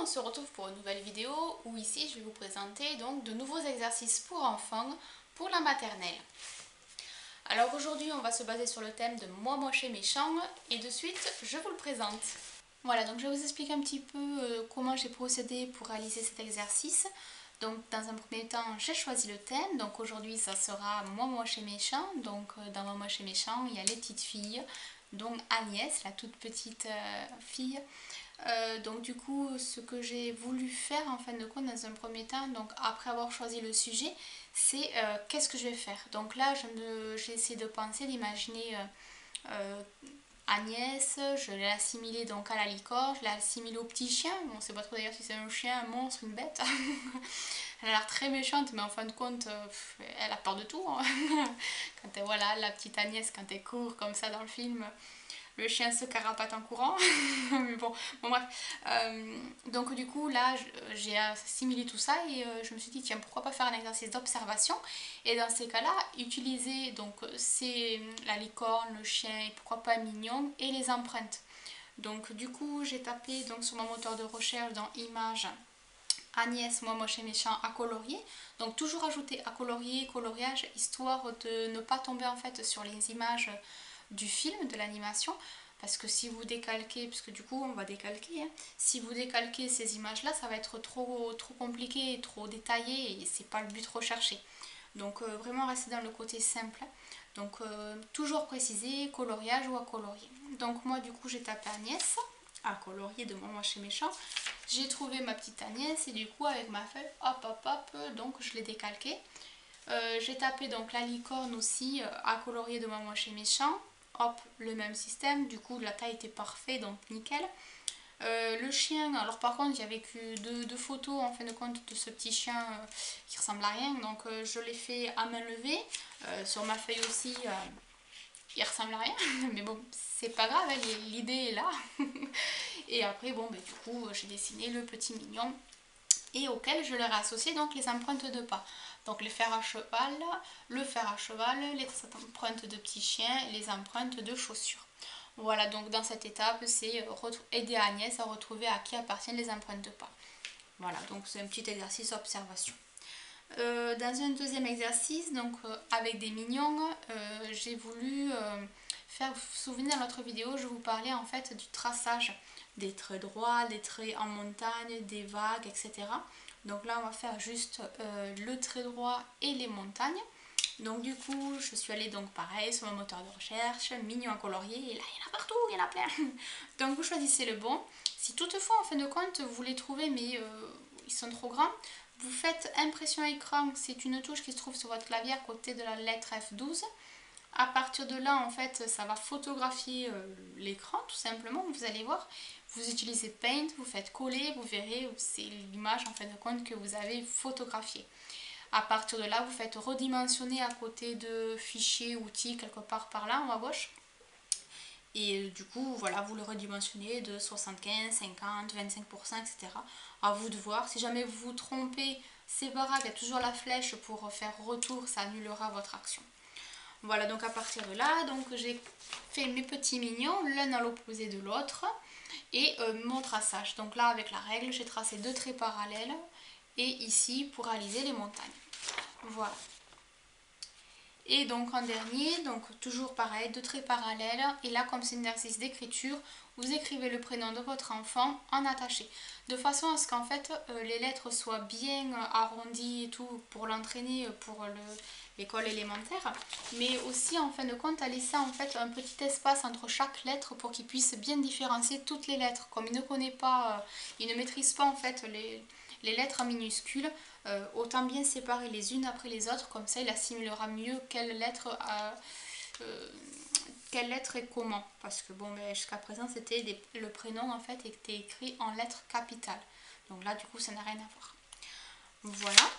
on se retrouve pour une nouvelle vidéo où ici je vais vous présenter donc de nouveaux exercices pour enfants pour la maternelle. Alors aujourd'hui on va se baser sur le thème de moi moche et méchant et de suite je vous le présente. Voilà, donc je vais vous expliquer un petit peu comment j'ai procédé pour réaliser cet exercice. Donc dans un premier temps j'ai choisi le thème, donc aujourd'hui ça sera moi moche et méchant. Donc dans moi moche et méchant il y a les petites filles, donc Agnès, la toute petite fille. Donc du coup ce que j'ai voulu faire en fin de compte dans un premier temps, donc après avoir choisi le sujet, c'est qu'est-ce que je vais faire. Donc là j'ai essayé de penser, d'imaginer Agnès, je l'ai assimilée donc à la licorne, je l'ai assimilée au petit chien. On ne sait pas trop d'ailleurs si c'est un chien, un monstre, une bête. Elle a l'air très méchante, mais en fin de compte, elle a peur de tout. Hein. Quand elle, voilà, la petite Agnès, quand elle court comme ça dans le film, le chien se carapate en courant. Mais bon, bref. Donc du coup, là, j'ai assimilé tout ça et je me suis dit, tiens, pourquoi pas faire un exercice d'observation. Et dans ces cas-là, utiliser donc c'est la licorne, le chien et pourquoi pas mignon et les empreintes. Donc du coup, j'ai tapé donc sur mon moteur de recherche dans images Agnès, moi moche et méchant à colorier. Donc toujours ajouter à colorier, coloriage, histoire de ne pas tomber en fait sur les images du film, de l'animation. Parce que si vous décalquez, puisque du coup on va décalquer, hein, si vous décalquez ces images-là, ça va être trop compliqué, trop détaillé et c'est pas le but recherché. Donc vraiment rester dans le côté simple. Donc toujours préciser coloriage ou à colorier. Donc moi du coup j'ai tapé Agnès à colorier de moi moche et méchant. J'ai trouvé ma petite Agnès et du coup avec ma feuille, hop, donc je l'ai décalqué. J'ai tapé donc la licorne aussi à colorier de moi moche et méchant. Hop, le même système, du coup la taille était parfaite, donc nickel. Le chien, alors par contre il n'y avait que deux photos en fin de compte de ce petit chien qui ressemble à rien, donc je l'ai fait à main levée. Sur ma feuille aussi, il ressemble à rien, mais bon, c'est pas grave, hein, l'idée est là. Et après, bon, du coup, j'ai dessiné le petit mignon et auquel je leur ai associé donc les empreintes de pas. Donc les fers à cheval, le fer à cheval, les empreintes de petits chiens et les empreintes de chaussures. Voilà, donc dans cette étape, c'est aider Agnès à retrouver à qui appartiennent les empreintes de pas. Voilà, donc c'est un petit exercice observation. Dans un deuxième exercice, donc avec des mignons, j'ai voulu faire, vous vous souvenez dans l'autre vidéo, je vous parlais en fait du traçage des traits droits, des traits en montagne, des vagues, etc. Donc là on va faire juste le trait droit et les montagnes. Donc du coup je suis allée donc pareil sur mon moteur de recherche, mignon à colorier, et là il y en a partout, il y en a plein. Donc vous choisissez le bon. Si toutefois en fin de compte vous les trouvez mais ils sont trop grands, vous faites impression écran, c'est une touche qui se trouve sur votre clavier à côté de la lettre F12. À partir de là, en fait, ça va photographier l'écran, tout simplement, vous allez voir. Vous utilisez Paint, vous faites coller, vous verrez, c'est l'image en fin de compte que vous avez photographiée. À partir de là, vous faites redimensionner à côté de fichier, outils, quelque part par là, en haut à gauche. Et du coup, voilà, vous le redimensionnez de 75, 50, 25%, etc. À vous de voir. Si jamais vous vous trompez, c'est pas grave, il y a toujours la flèche pour faire retour, ça annulera votre action. Voilà, donc à partir de là, donc j'ai fait mes petits mignons, l'un à l'opposé de l'autre, et mon traçage. Donc là, avec la règle, j'ai tracé deux traits parallèles, et ici, pour réaliser les montagnes. Voilà. Et donc en dernier, donc toujours pareil, deux traits parallèles. Et là, comme c'est un exercice d'écriture, vous écrivez le prénom de votre enfant en attaché. De façon à ce qu'en fait, les lettres soient bien arrondies et tout pour l'entraîner pour l'école élémentaire. Mais aussi, en fin de compte, à laisser en fait un petit espace entre chaque lettre pour qu'il puisse bien différencier toutes les lettres. Comme il ne connaît pas, il ne maîtrise pas en fait les lettres en minuscules, autant bien séparer les unes après les autres, comme ça il assimilera mieux quelle lettre est comment. Parce que bon, jusqu'à présent c'était le prénom en fait était écrit en lettres capitales. Donc là du coup ça n'a rien à voir. Voilà.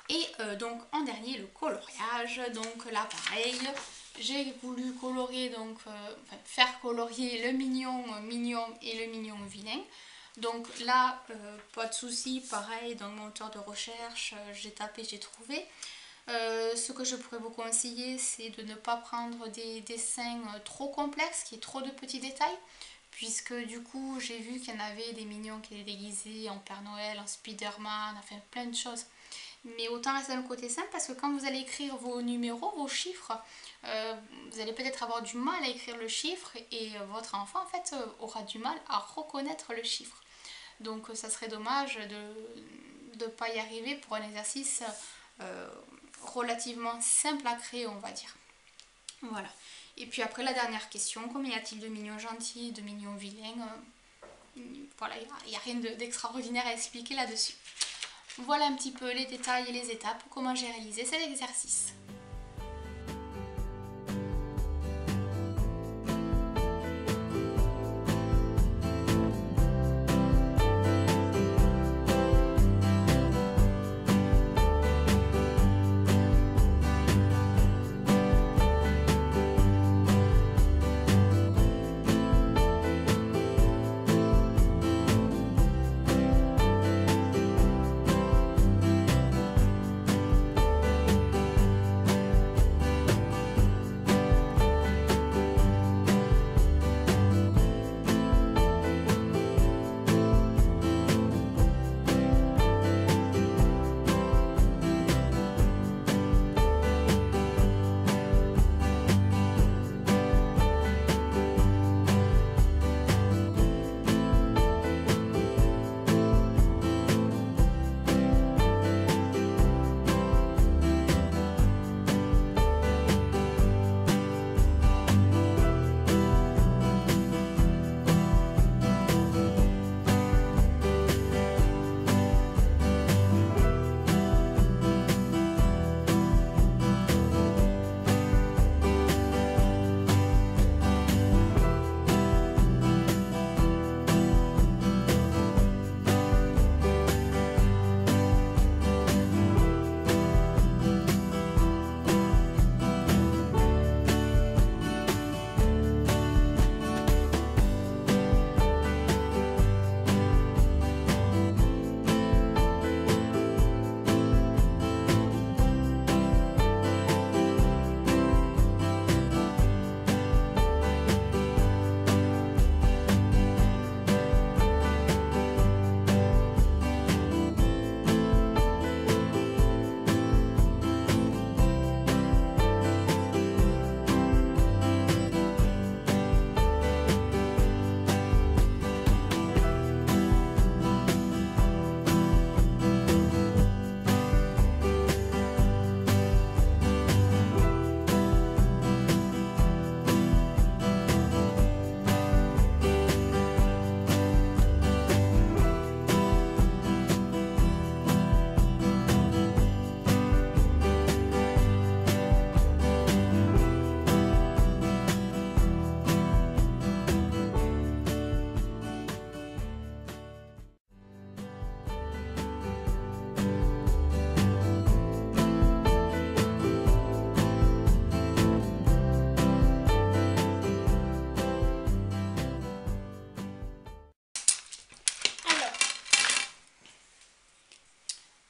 Et donc en dernier le coloriage. Donc là pareil, j'ai voulu colorier donc faire colorier le mignon mignon et le mignon vilain. Donc là, pas de souci, pareil, dans mon moteur de recherche, j'ai tapé, j'ai trouvé. Ce que je pourrais vous conseiller, c'est de ne pas prendre des dessins trop complexes, qui aient trop de petits détails, puisque du coup j'ai vu qu'il y en avait des mignons qui étaient déguisés en Père Noël, en Spider-Man, enfin plein de choses. Mais autant rester dans le côté simple parce que quand vous allez écrire vos numéros, vos chiffres, vous allez peut-être avoir du mal à écrire le chiffre et votre enfant en fait aura du mal à reconnaître le chiffre. Donc ça serait dommage de ne pas y arriver pour un exercice relativement simple à créer, on va dire. Voilà. Et puis après la dernière question, combien y a-t-il de mignons gentils, de mignons vilains? Voilà, il n'y a rien d'extraordinaire à expliquer là-dessus. Voilà un petit peu les détails et les étapes, comment j'ai réalisé cet exercice.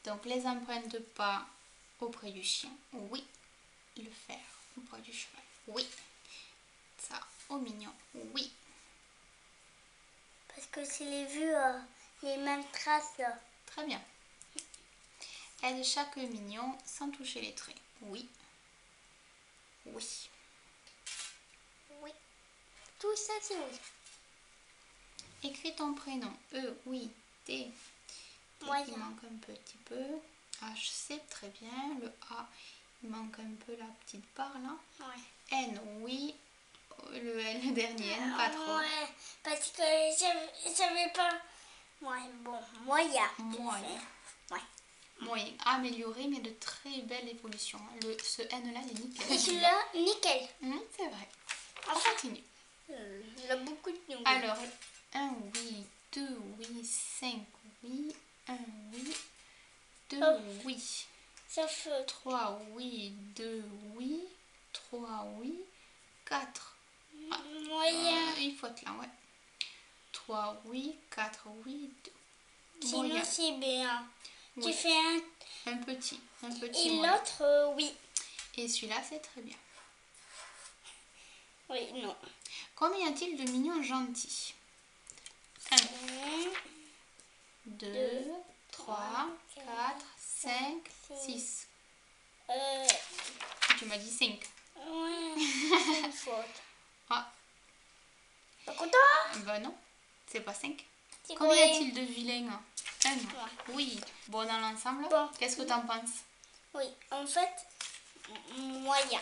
Donc les empreintes de pas auprès du chien, oui. Le fer auprès du cheval, oui. Ça, au mignon, oui. Parce que c'est les vues, les mêmes traces. Très bien. Aide chaque mignon sans toucher les traits, oui. Oui. Oui. Tout ça, c'est oui. Écris ton prénom, E, oui, T. Moyen. Il manque un petit peu. H, c'est très bien. Le A, il manque un peu la petite barre là. Ouais. N, oui. Le L, le dernier, N, pas trop. Ouais, parce que j'avais pas... Ouais, bon, moyen. Moyen. Ouais. Moyen. Amélioré, mais de très belle évolution. Ce N là, il est nickel. Et celui-là, nickel. C'est vrai. On continue. Il a beaucoup de nouveaux. Alors, 1 oui, 2 oui, 5 oui, 1 oui, 2 oui. Ça fait 3 oui, 2 oui, 3 oui, 4. moyen. Il faut être là, ouais. 3 oui, 4 oui, 2. Sinon, c'est bien. Oui. Tu fais un petit et moyen. l'autre, oui. Et celui-là, c'est très bien. Oui, non. Combien y a-t-il de mignons gentils? 1, 2, 3, 4, 5, 6. Tu m'as dit 5. Ouais, c'est une faute. Ah, Pas content? bah non, c'est pas 5. C'est Combien y quoi? a-t-il de vilains? 1. Oui. Bon, dans l'ensemble, Bon. qu'est-ce que t'en penses? Oui, en fait, moyen.